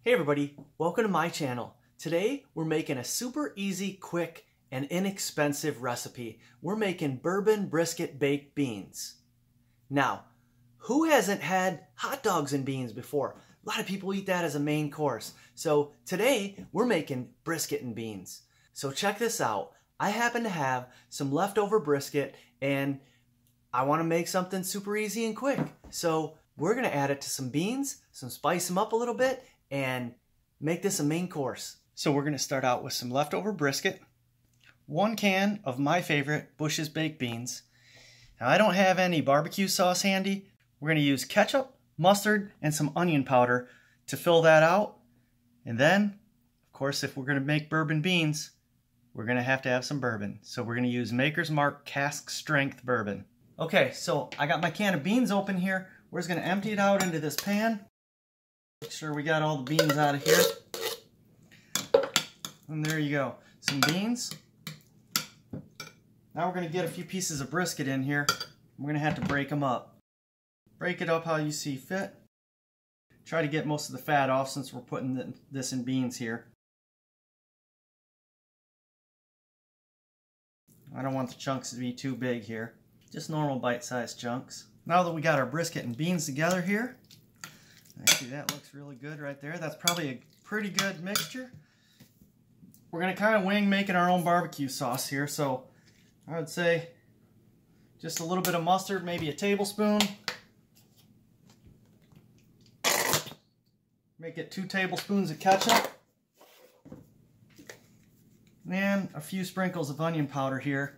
Hey everybody, welcome to my channel. Today we're making a super easy, quick, and inexpensive recipe. We're making bourbon brisket baked beans. Now, who hasn't had hot dogs and beans before? A lot of people eat that as a main course. So today we're making brisket and beans. So check this out. I happen to have some leftover brisket and I want to make something super easy and quick. So we're going to add it to some beans, spice them up a little bit, and make this a main course. So we're going to start out with some leftover brisket, 1 can of my favorite Bush's baked beans. Now I don't have any barbecue sauce handy. We're going to use ketchup, mustard, and some onion powder to fill that out. And then, of course, if we're going to make bourbon beans, we're going to have some bourbon. So we're going to use Maker's Mark Cask Strength Bourbon. Okay, so I got my can of beans open here. We're just going to empty it out into this pan. Make sure we got all the beans out of here. And there you go. Some beans. Now we're going to get a few pieces of brisket in here. We're going to have to break them up. Break it up how you see fit. Try to get most of the fat off since we're putting this in beans here. I don't want the chunks to be too big here. Just normal bite-sized chunks. Now that we got our brisket and beans together here, actually that looks really good right there. That's probably a pretty good mixture. We're going to kind of wing making our own barbecue sauce here, so I would say just a little bit of mustard, maybe a tablespoon. Make it 2 tablespoons of ketchup. And a few sprinkles of onion powder here.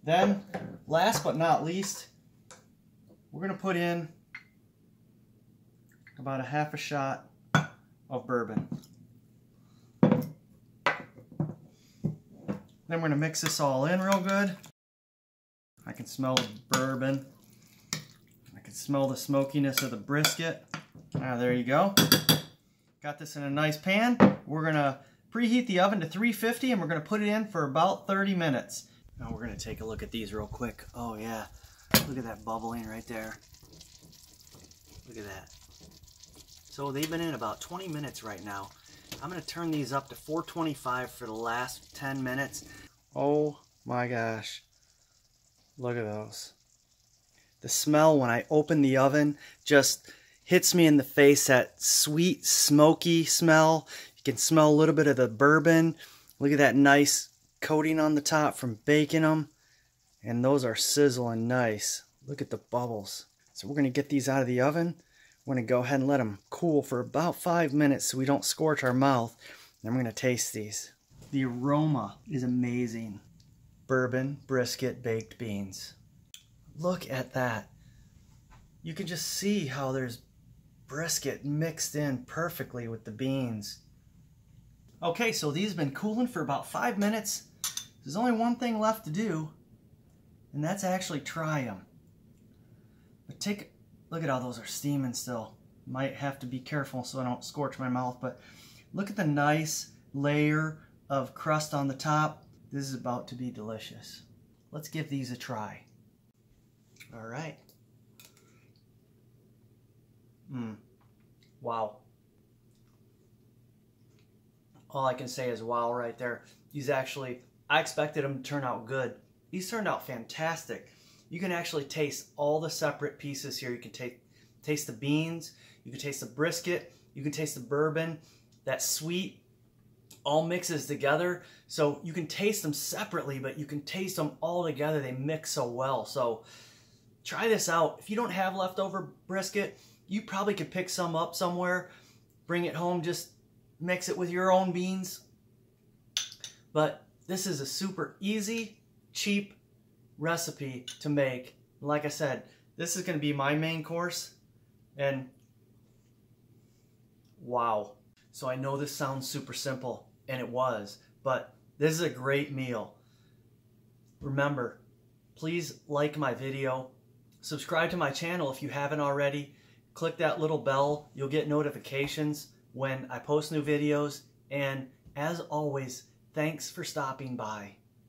Then, last but not least, we're going to put in about a half a shot of bourbon. Then we're going to mix this all in real good. I can smell the bourbon. I can smell the smokiness of the brisket. There you go. Got this in a nice pan. We're going to preheat the oven to 350 and we're going to put it in for about 30 minutes. Now we're going to take a look at these real quick. Oh yeah, look at that bubbling right there. Look at that. So they've been in about 20 minutes right now. I'm going to turn these up to 425 for the last 10 minutes. Oh my gosh. Look at those. The smell when I open the oven just hits me in the face. That sweet, smoky smell. You can smell a little bit of the bourbon. Look at that nice coating on the top from baking them. And those are sizzling nice. Look at the bubbles. So we're going to get these out of the oven. We're going to go ahead and let them cool for about 5 minutes so we don't scorch our mouth. Then we're going to taste these. The aroma is amazing. Bourbon brisket baked beans. Look at that. You can just see how there's brisket mixed in perfectly with the beans. Okay, so these have been cooling for about 5 minutes. There's only one thing left to do, and that's actually try them. But look at how those are steaming still. Might have to be careful so I don't scorch my mouth, but look at the nice layer of crust on the top. This is about to be delicious. Let's give these a try. All right. Wow. All I can say is wow right there. These actually, I expected them to turn out good. These turned out fantastic. You can actually taste all the separate pieces here. You can taste the beans, you can taste the brisket, you can taste the bourbon. That sweet all mixes together. So you can taste them separately, but you can taste them all together. They mix so well. So try this out. If you don't have leftover brisket, you probably could pick some up somewhere, bring it home, just mix it with your own beans. But this is a super easy, cheap recipe to make. Like I said, this is going to be my main course, and wow. So I know this sounds super simple, and it was, but this is a great meal. Remember, please like my video, subscribe to my channel if you haven't already, click that little bell, you'll get notifications when I post new videos, and as always, thanks for stopping by.